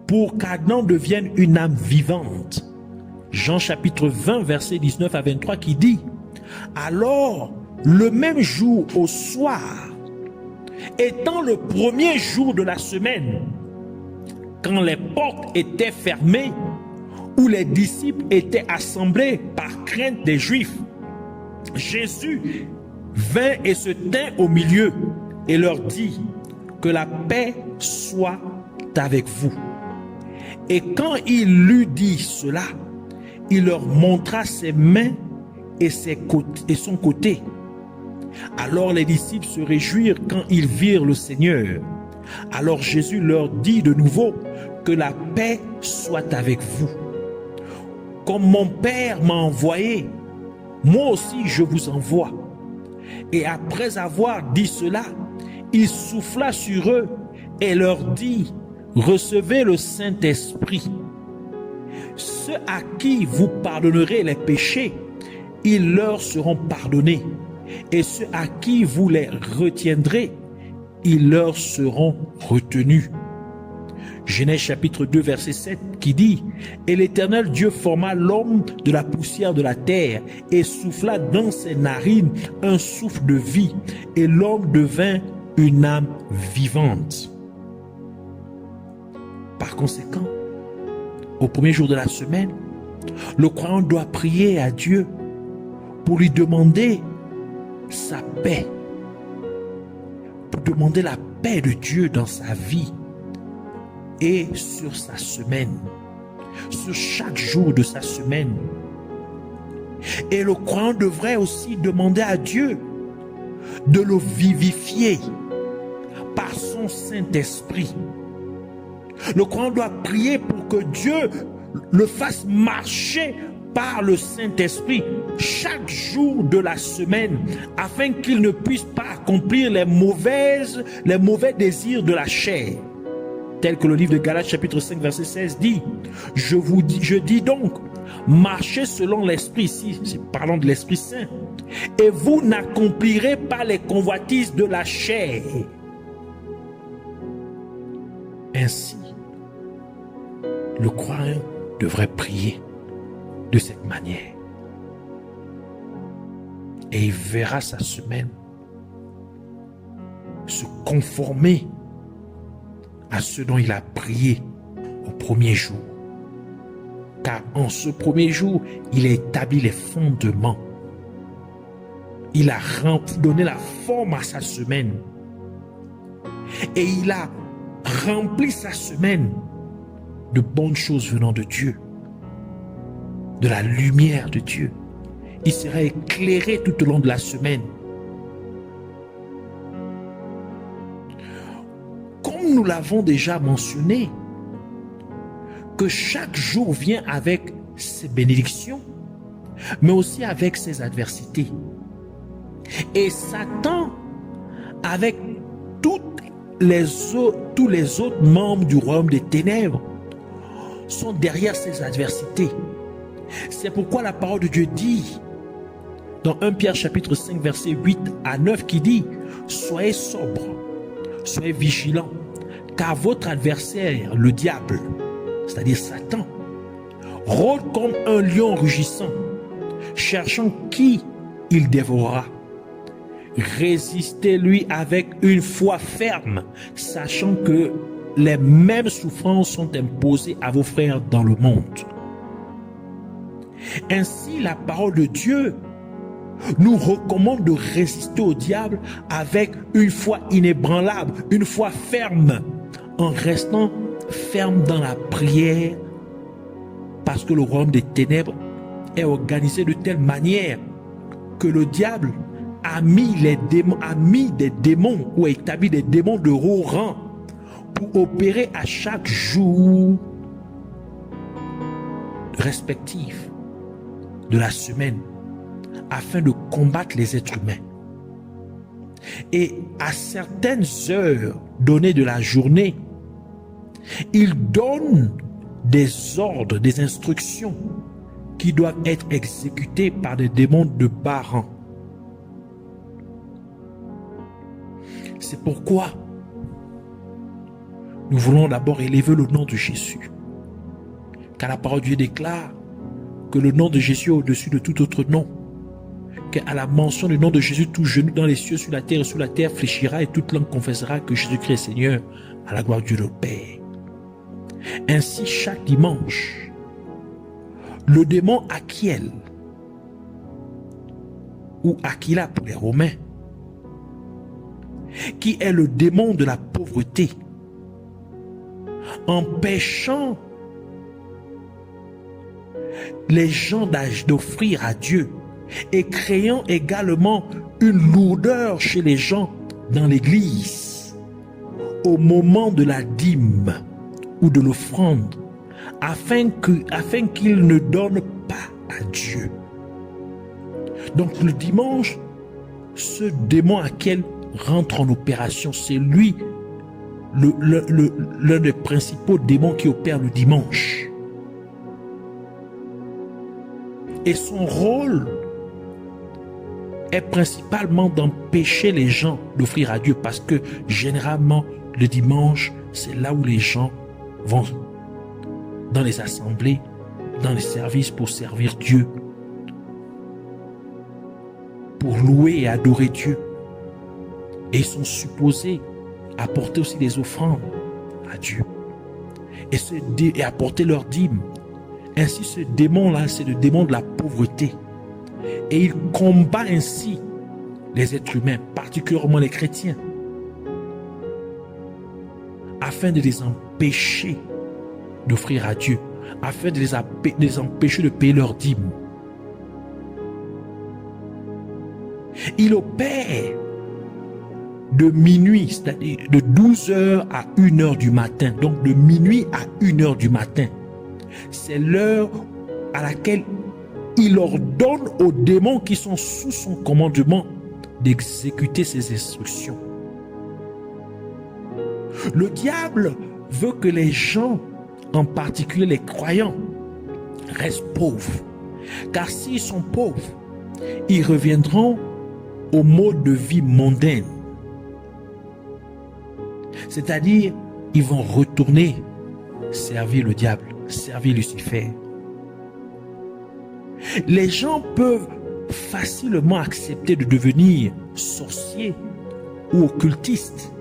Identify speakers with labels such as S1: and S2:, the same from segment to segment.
S1: pour qu'Adam devienne une âme vivante. Jean chapitre 20, verset 19 à 23 qui dit: alors, le même jour au soir, étant le premier jour de la semaine, quand les portes étaient fermées, où les disciples étaient assemblés par crainte des Juifs, Jésus vint et se tint au milieu et leur dit: que la paix soit avec vous. Et quand il eut dit cela, il leur montra ses mains et son côté. Alors les disciples se réjouirent quand ils virent le Seigneur. Alors Jésus leur dit de nouveau: que la paix soit avec vous. Comme mon Père m'a envoyé, moi aussi je vous envoie. Et après avoir dit cela, il souffla sur eux et leur dit: recevez le Saint-Esprit. Ceux à qui vous pardonnerez les péchés, ils leur seront pardonnés. Et ceux à qui vous les retiendrez, ils leur seront retenus. Genèse chapitre 2 verset 7 qui dit: et l'Éternel Dieu forma l'homme de la poussière de la terre et souffla dans ses narines un souffle de vie, et l'homme devint une âme vivante. Par conséquent, au premier jour de la semaine, le croyant doit prier à Dieu pour lui demander sa paix, pour demander la paix de Dieu dans sa vie et sur sa semaine, sur chaque jour de sa semaine. Et le croyant devrait aussi demander à Dieu de le vivifier par son Saint-Esprit. Le croyant doit prier pour que Dieu le fasse marcher par le Saint-Esprit chaque jour de la semaine, afin qu'il ne puisse pas accomplir les mauvais désirs de la chair. Tel que le livre de Galates chapitre 5 verset 16 dit: je dis donc, marchez selon l'Esprit, ici c'est parlant de l'Esprit Saint, et vous n'accomplirez pas les convoitises de la chair. Ainsi, le croyant devrait prier de cette manière. Et il verra sa semaine se conformer à ce dont il a prié au premier jour. Car en ce premier jour, il a établi les fondements. Il a donné la forme à sa semaine. Et il a rempli sa semaine de bonnes choses venant de Dieu, de la lumière de Dieu. Il sera éclairé tout au long de la semaine. Comme nous l'avons déjà mentionné, que chaque jour vient avec ses bénédictions, mais aussi avec ses adversités. Et Satan, avec tous les autres membres du royaume des ténèbres, sont derrière ces adversités. C'est pourquoi la parole de Dieu dit dans 1 Pierre chapitre 5 verset 8 à 9 qui dit: soyez sobres, soyez vigilants, car votre adversaire, le diable, c'est-à-dire Satan, rôde comme un lion rugissant, cherchant qui il dévorera. Résistez-lui avec une foi ferme, sachant que les mêmes souffrances sont imposées à vos frères dans le monde. Ainsi, la parole de Dieu nous recommande de résister au diable avec une foi inébranlable, une foi ferme, en restant ferme dans la prière, parce que le royaume des ténèbres est organisé de telle manière que le diable a mis des démons ou a établi des démons de haut rang pour opérer à chaque jour respectif de la semaine afin de combattre les êtres humains. Et à certaines heures données de la journée, il donne des ordres, des instructions qui doivent être exécutées par des démons de bas rang. C'est pourquoi nous voulons d'abord élever le nom de Jésus. Car la parole de Dieu déclare que le nom de Jésus est au-dessus de tout autre nom. Qu'à la mention du nom de Jésus, tout genou dans les cieux, sur la terre et sous la terre fléchira et toute langue confessera que Jésus-Christ est Seigneur, à la gloire de Dieu le Père. Ainsi, chaque dimanche, le démon Achiel, ou Aquila pour les Romains, qui est le démon de la pauvreté, empêchant les gens d'offrir à Dieu et créant également une lourdeur chez les gens dans l'église au moment de la dîme ou de l'offrande, afin qu'ils ne donnent pas à Dieu. Donc le dimanche, ce démon Achiel rentre en opération. C'est lui l'un des principaux démons qui opère le dimanche. Et son rôle est principalement d'empêcher les gens d'offrir à Dieu, parce que généralement le dimanche, c'est là où les gens vont dans les assemblées, dans les services pour servir Dieu, pour louer et adorer Dieu. Et ils sont supposés apporter aussi des offrandes à Dieu et apporter leur dîme. Ainsi, ce démon-là, c'est le démon de la pauvreté. Et il combat ainsi les êtres humains, particulièrement les chrétiens, afin de les empêcher d'offrir à Dieu, afin de les empêcher de payer leur dîme. Il opère de minuit, c'est-à-dire de 12h à 1h du matin. Donc de minuit à 1h du matin. C'est l'heure à laquelle il ordonne aux démons qui sont sous son commandement d'exécuter ses instructions. Le diable veut que les gens, en particulier les croyants, restent pauvres. Car s'ils sont pauvres, ils reviendront au mode de vie mondaine. C'est-à-dire, ils vont retourner servir le diable, servir Lucifer. Les gens peuvent facilement accepter de devenir sorciers ou occultistes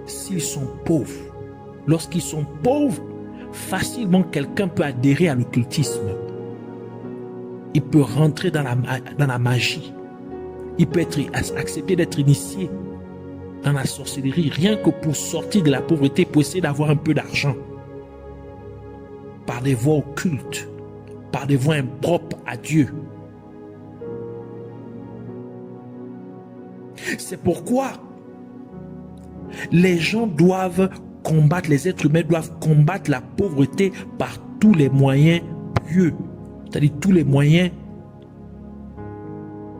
S1: s'ils sont pauvres. Lorsqu'ils sont pauvres, facilement quelqu'un peut adhérer à l'occultisme. Il peut rentrer dans la magie. Il peut accepter d'être initié dans la sorcellerie, rien que pour sortir de la pauvreté, pour essayer d'avoir un peu d'argent. Par des voies occultes, par des voies impropres à Dieu. C'est pourquoi les gens doivent combattre, les êtres humains doivent combattre la pauvreté par tous les moyens pieux, c'est-à-dire tous les moyens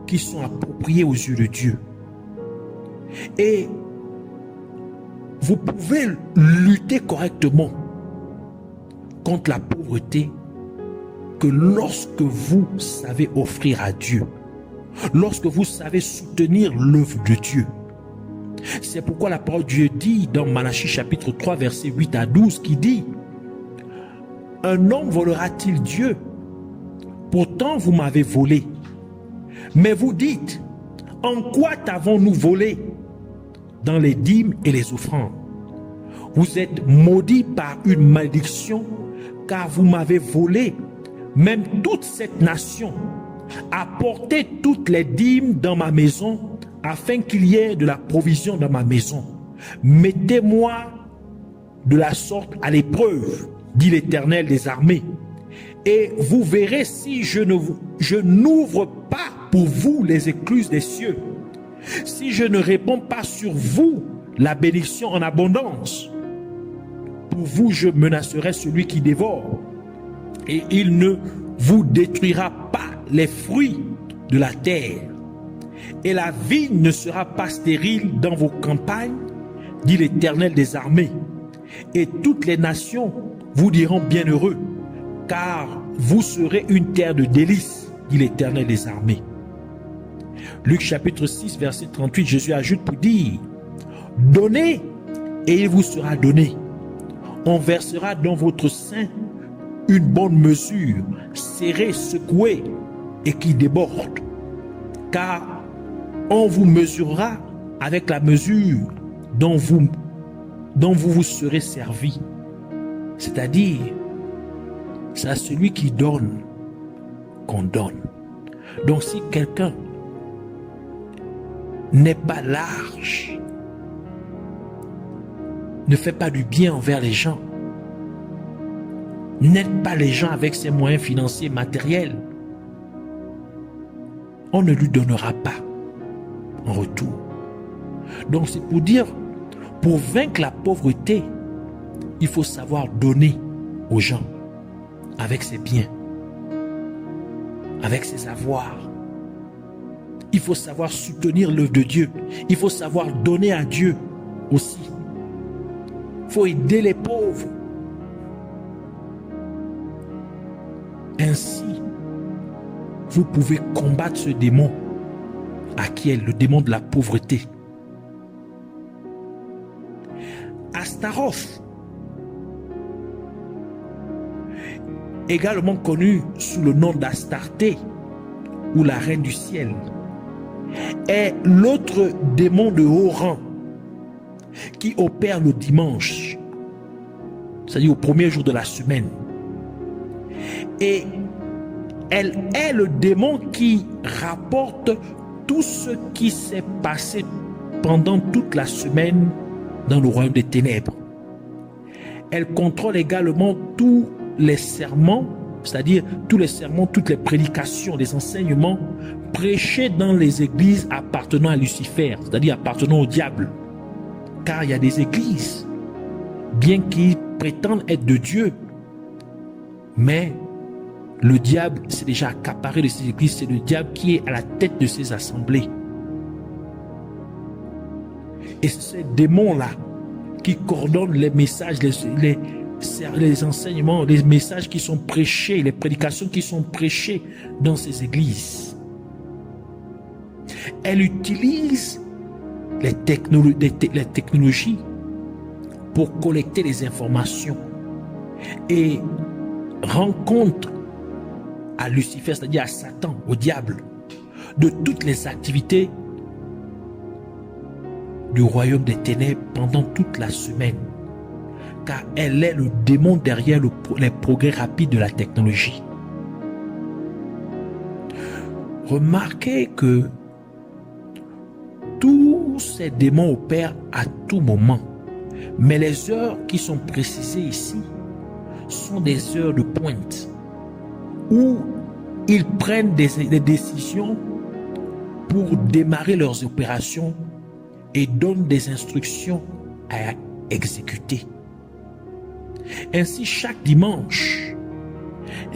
S1: qui sont appropriés aux yeux de Dieu. Et vous pouvez lutter correctement contre la pauvreté que lorsque vous savez offrir à Dieu, lorsque vous savez soutenir l'œuvre de Dieu. C'est pourquoi la parole de Dieu dit dans Malachie chapitre 3 versets 8 à 12 qui dit: un homme volera-t-il Dieu? Pourtant vous m'avez volé. Mais vous dites: en quoi t'avons-nous volé? Dans les dîmes et les offrandes. Vous êtes maudits par une malédiction, car vous m'avez volé, même toute cette nation. Apportez toutes les dîmes dans ma maison, afin qu'il y ait de la provision dans ma maison. Mettez-moi de la sorte à l'épreuve, dit l'Éternel des armées, et vous verrez si je n'ouvre pas pour vous les écluses des cieux, si je ne réponds pas sur vous la bénédiction en abondance. Pour vous, je menacerai celui qui dévore, et il ne vous détruira pas les fruits de la terre, et la vigne ne sera pas stérile dans vos campagnes, dit l'Éternel des armées. Et toutes les nations vous diront bienheureux, car vous serez une terre de délices, dit l'Éternel des armées. Luc chapitre 6 verset 38, Jésus ajoute pour dire: donnez et il vous sera donné. on versera dans votre sein une bonne mesure, serrée, secouée et qui déborde. Car on vous mesurera avec la mesure dont vous vous serez servi. C'est-à-dire, c'est à celui qui donne qu'on donne. Donc si quelqu'un n'est pas large, ne fait pas du bien envers les gens, n'aide pas les gens avec ses moyens financiers, matériels, on ne lui donnera pas en retour. Donc c'est pour dire, pour vaincre la pauvreté, il faut savoir donner aux gens avec ses biens, avec ses avoirs. Il faut savoir soutenir l'œuvre de Dieu. Il faut savoir donner à Dieu aussi. Il faut aider les pauvres. Ainsi, vous pouvez combattre ce démon, à qui est le démon de la pauvreté. Astaroth, également connu sous le nom d'Astarté ou la reine du ciel, est l'autre démon de haut rang qui opère le dimanche, c'est-à-dire au premier jour de la semaine. Et elle est le démon qui rapporte tout ce qui s'est passé pendant toute la semaine dans le royaume des ténèbres. Elle contrôle également tous les sermons, c'est-à-dire tous les sermons, toutes les prédications, les enseignements prêchés dans les églises appartenant à Lucifer, c'est-à-dire appartenant au diable. Car il y a des églises, bien qu'ils prétendent être de Dieu, mais le diable s'est déjà accaparé de ces églises, c'est le diable qui est à la tête de ces assemblées. Et c'est ces démons-là qui coordonnent les messages, les enseignements, les messages qui sont prêchés, les prédications qui sont prêchées dans ces églises. Elle utilise les technologies pour collecter les informations et rend compte à Lucifer, c'est-à-dire à Satan, au diable, de toutes les activités du royaume des ténèbres pendant toute la semaine, car elle est le démon derrière les progrès rapides de la technologie. Remarquez que tous ces démons opèrent à tout moment, mais les heures qui sont précisées ici sont des heures de pointe où ils prennent des décisions pour démarrer leurs opérations et donnent des instructions à exécuter. Ainsi, chaque dimanche,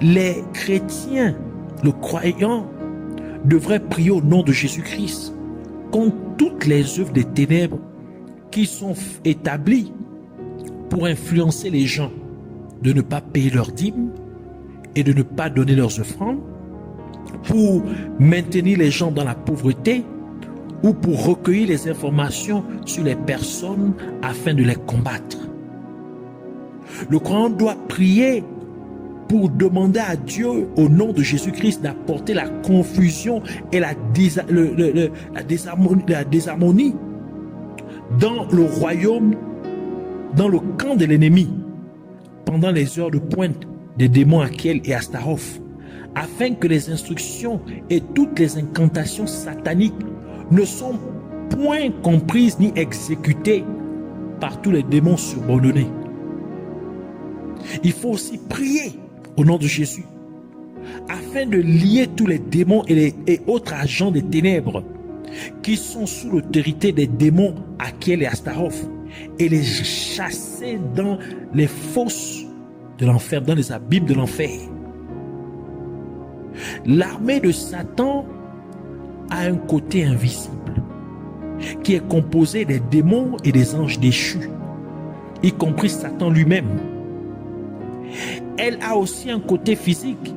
S1: les chrétiens, le croyant, devraient prier au nom de Jésus-Christ contre toutes les œuvres des ténèbres qui sont établies pour influencer les gens de ne pas payer leurs dîmes et de ne pas donner leurs offrandes, pour maintenir les gens dans la pauvreté ou pour recueillir les informations sur les personnes afin de les combattre. Le croyant doit prier pour demander à Dieu, au nom de Jésus-Christ, d'apporter la confusion et la désharmonie dans le royaume, dans le camp de l'ennemi, pendant les heures de pointe des démons Achiel et Astaroth, afin que les instructions et toutes les incantations sataniques ne sont point comprises ni exécutées par tous les démons subordonnés. Il faut aussi prier au nom de Jésus afin de lier tous les démons et autres agents des ténèbres qui sont sous l'autorité des démons Achiel et Astaroth et les chasser dans les fosses de l'enfer, dans les abîmes de l'enfer. L'armée de Satan a un côté invisible qui est composé des démons et des anges déchus, y compris Satan lui-même. Elle a aussi un côté physique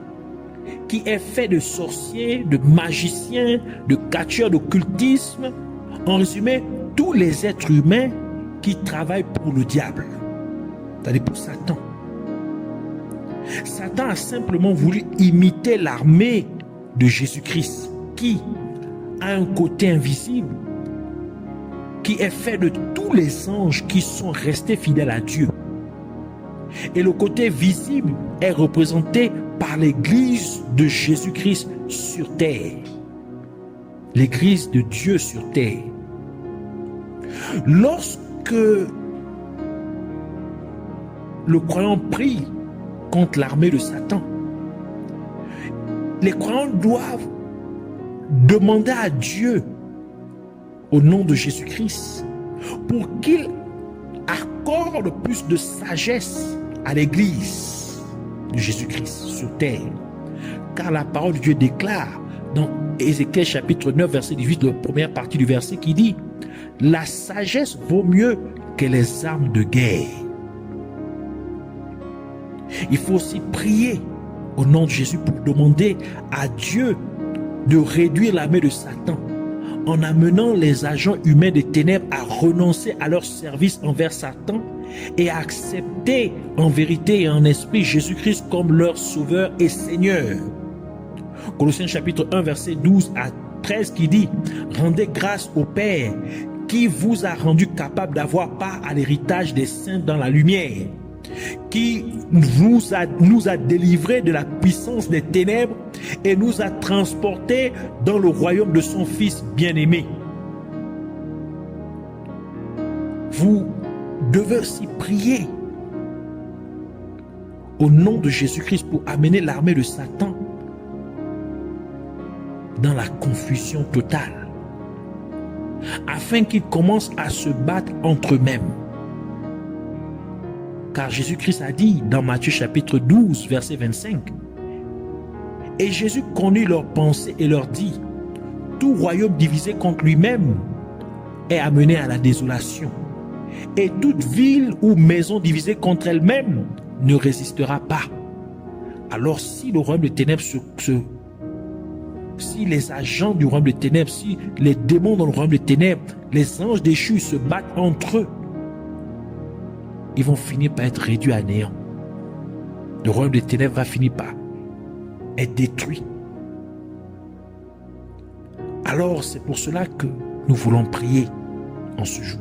S1: qui est fait de sorciers, de magiciens, de catcheurs d'occultisme, en résumé, tous les êtres humains qui travaillent pour le diable. C'est-à-dire pour Satan. Satan a simplement voulu imiter l'armée de Jésus-Christ, qui a un côté invisible, qui est fait de tous les anges qui sont restés fidèles à Dieu. Et le côté visible est représenté par l'Église de Jésus-Christ sur terre. L'Église de Dieu sur terre. Lorsque le croyant prie contre l'armée de Satan, les croyants doivent demander à Dieu, au nom de Jésus-Christ, pour qu'il accorde plus de sagesse à l'Église de Jésus-Christ sur terre. Car la parole de Dieu déclare dans Ézéchiel chapitre 9, verset 18, la première partie du verset, qui dit: la sagesse vaut mieux que les armes de guerre. Il faut aussi prier au nom de Jésus pour demander à Dieu de réduire l'armée de Satan en amenant les agents humains des ténèbres à renoncer à leur service envers Satan et à accepter en vérité et en esprit Jésus-Christ comme leur sauveur et Seigneur. Colossiens chapitre 1 verset 12 à 13 qui dit: rendez grâce au Père qui vous a rendu capable d'avoir part à l'héritage des saints dans la lumière, qui nous a délivrés de la puissance des ténèbres et nous a transportés dans le royaume de son Fils bien-aimé. Vous devez aussi prier au nom de Jésus-Christ pour amener l'armée de Satan dans la confusion totale, afin qu'ils commencent à se battre entre eux-mêmes. Car Jésus-Christ a dit dans Matthieu chapitre 12, verset 25, « Et Jésus connut leurs pensées et leur dit, tout royaume divisé contre lui-même est amené à la désolation, et toute ville ou maison divisée contre elle-même ne résistera pas. Alors si le royaume des ténèbres si les agents du royaume des ténèbres, si les démons dans le royaume des ténèbres, les anges déchus se battent entre eux, ils vont finir par être réduits à néant. Le royaume des ténèbres va finir par être détruit. Alors c'est pour cela que nous voulons prier en ce jour.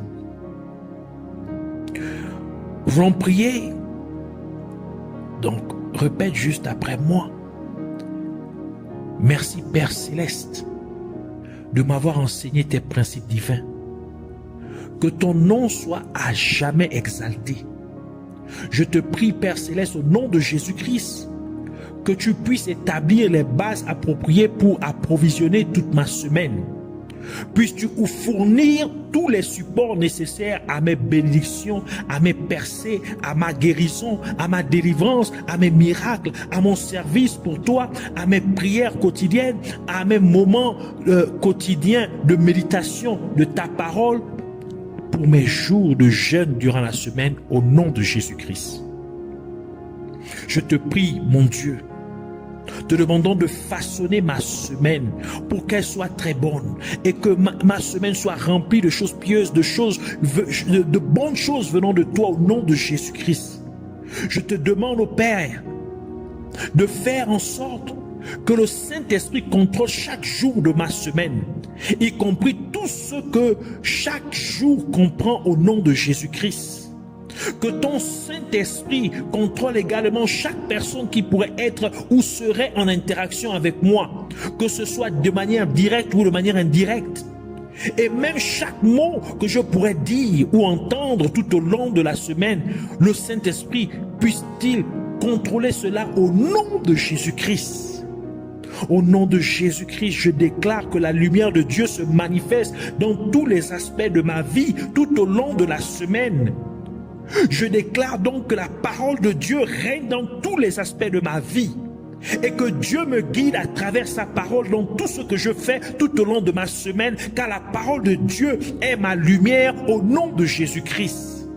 S1: Nous voulons prier, donc répète juste après moi. Merci Père Céleste de m'avoir enseigné tes principes divins. Que ton nom soit à jamais exalté. Je te prie Père Céleste au nom de Jésus-Christ que tu puisses établir les bases appropriées pour approvisionner toute ma semaine. Puisses-tu fournir tous les supports nécessaires à mes bénédictions, à mes percées, à ma guérison, à ma délivrance, à mes miracles, à mon service pour toi, à mes prières quotidiennes, à mes moments quotidiens de méditation de ta parole, pour mes jours de jeûne durant la semaine, au nom de Jésus-Christ. Je te prie, mon Dieu, te demandons de façonner ma semaine pour qu'elle soit très bonne et que ma semaine soit remplie de choses pieuses, de bonnes choses venant de toi au nom de Jésus-Christ. Je te demande au Père de faire en sorte que le Saint-Esprit contrôle chaque jour de ma semaine, y compris tout ce que chaque jour comprend au nom de Jésus-Christ. Que ton Saint-Esprit contrôle également chaque personne qui pourrait être ou serait en interaction avec moi, que ce soit de manière directe ou de manière indirecte. Et même chaque mot que je pourrais dire ou entendre tout au long de la semaine, le Saint-Esprit puisse-t-il contrôler cela au nom de Jésus-Christ. Au nom de Jésus-Christ, je déclare que la lumière de Dieu se manifeste dans tous les aspects de ma vie tout au long de la semaine. Je déclare donc que la parole de Dieu règne dans tous les aspects de ma vie et que Dieu me guide à travers sa parole dans tout ce que je fais tout au long de ma semaine, car la parole de Dieu est ma lumière au nom de Jésus-Christ.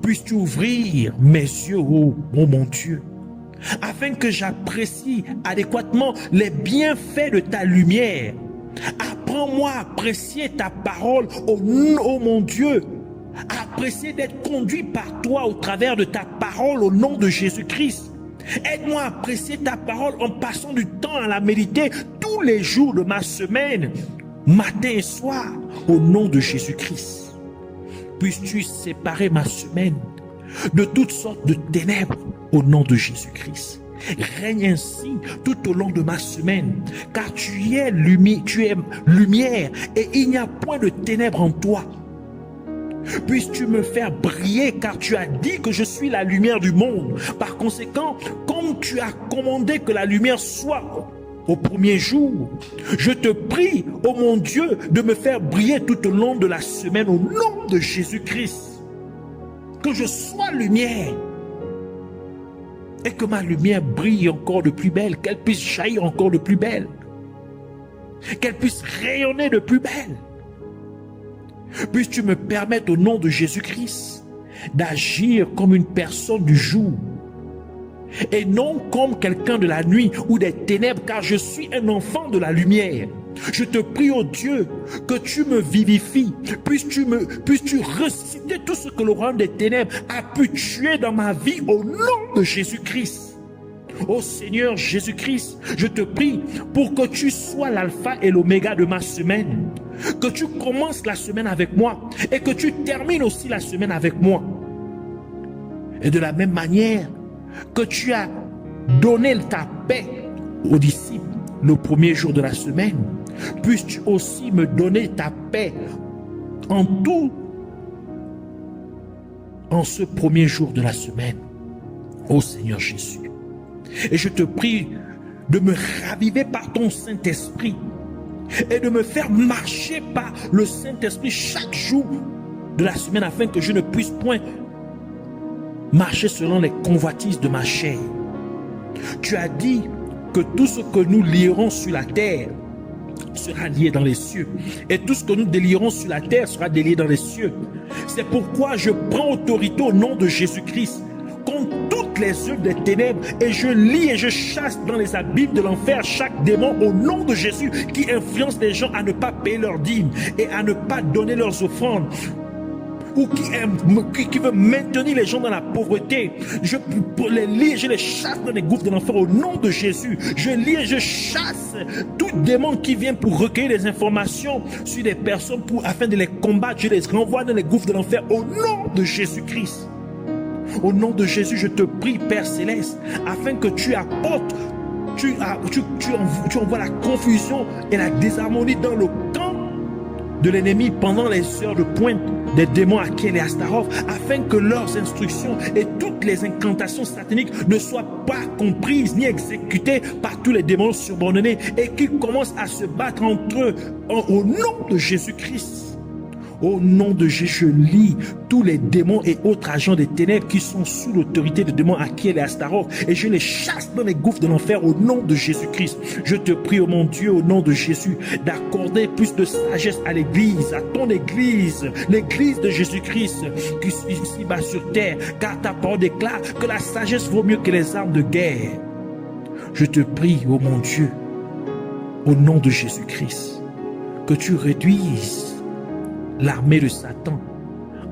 S1: Puisses-tu ouvrir mes yeux, oh mon Dieu, afin que j'apprécie adéquatement les bienfaits de ta lumière. Apprends-moi à apprécier ta parole, oh mon Dieu, apprécier d'être conduit par toi au travers de ta parole au nom de Jésus-Christ. Aide-moi à apprécier ta parole en passant du temps à la méditer tous les jours de ma semaine, matin et soir, au nom de Jésus-Christ. Puisses-tu séparer ma semaine de toutes sortes de ténèbres au nom de Jésus-Christ. Règne ainsi tout au long de ma semaine, car tu es lumière et il n'y a point de ténèbres en toi. Puisses-tu me faire briller, car tu as dit que je suis la lumière du monde. Par conséquent, comme tu as commandé que la lumière soit au premier jour, je te prie, ô mon Dieu, de me faire briller tout au long de la semaine au nom de Jésus-Christ. Que je sois lumière et que ma lumière brille encore de plus belle, qu'elle puisse jaillir encore de plus belle, qu'elle puisse rayonner de plus belle. Puisses-tu me permettre au nom de Jésus-Christ d'agir comme une personne du jour et non comme quelqu'un de la nuit ou des ténèbres, car je suis un enfant de la lumière. Je te prie, ô Dieu, que tu me vivifies. Puisses-tu ressusciter tout ce que le royaume des ténèbres a pu tuer dans ma vie au nom de Jésus-Christ. Ô Seigneur Jésus-Christ, je te prie pour que tu sois l'alpha et l'oméga de ma semaine. Que tu commences la semaine avec moi et que tu termines aussi la semaine avec moi. Et de la même manière que tu as donné ta paix aux disciples le premier jour de la semaine, puisses-tu aussi me donner ta paix en tout en ce premier jour de la semaine, ô Seigneur Jésus. Et je te prie de me raviver par ton Saint-Esprit et de me faire marcher par le Saint-Esprit chaque jour de la semaine, afin que je ne puisse point marcher selon les convoitises de ma chair. Tu as dit que tout ce que nous lierons sur la terre sera lié dans les cieux, et tout ce que nous délierons sur la terre sera délié dans les cieux. C'est pourquoi je prends autorité au nom de Jésus-Christ contre toutes les œuvres des ténèbres, et je lie et je chasse dans les abîmes de l'enfer chaque démon au nom de Jésus qui influence les gens à ne pas payer leurs dîmes et à ne pas donner leurs offrandes, ou qui veut maintenir les gens dans la pauvreté. Je les lie et je les chasse dans les gouffres de l'enfer au nom de Jésus. Je lie et je chasse tout démon qui vient pour recueillir des informations sur des personnes afin de les combattre. Je les renvoie dans les gouffres de l'enfer au nom de Jésus-Christ. Au nom de Jésus, je te prie, Père Céleste, afin que tu apportes, tu envoies la confusion et la désharmonie dans le camp de l'ennemi pendant les heures de pointe des démons Achiel et Astaroth, afin que leurs instructions et toutes les incantations sataniques ne soient pas comprises ni exécutées par tous les démons surordonnés, et qu'ils commencent à se battre entre eux au nom de Jésus-Christ. Au nom de Jésus, je lie tous les démons et autres agents des ténèbres qui sont sous l'autorité des démons Achiel et Astaroth, et je les chasse dans les gouffres de l'enfer au nom de Jésus-Christ. Je te prie, ô mon Dieu, au nom de Jésus, d'accorder plus de sagesse à l'église, à ton église, l'église de Jésus-Christ qui est ici-bas sur terre, car ta parole déclare que la sagesse vaut mieux que les armes de guerre. Je te prie, ô mon Dieu, au nom de Jésus-Christ, que tu réduises l'armée de Satan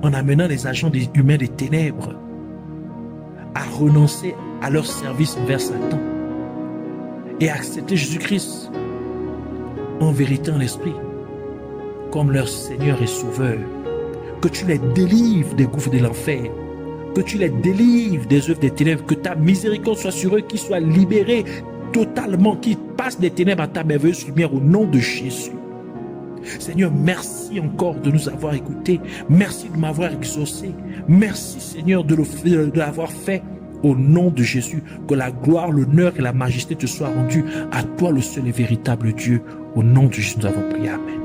S1: en amenant les agents humains des ténèbres à renoncer à leur service envers Satan et à accepter Jésus-Christ en vérité, en esprit, comme leur Seigneur et Sauveur. Que tu les délivres des gouffres de l'enfer, que tu les délivres des œuvres des ténèbres, que ta miséricorde soit sur eux, qu'ils soient libérés totalement, qu'ils passent des ténèbres à ta merveilleuse lumière au nom de Jésus. Seigneur, merci encore de nous avoir écoutés. Merci de m'avoir exaucé. Merci, Seigneur, de l'avoir fait au nom de Jésus. Que la gloire, l'honneur et la majesté te soient rendus à toi, le seul et véritable Dieu. Au nom de Jésus, nous avons prié. Amen.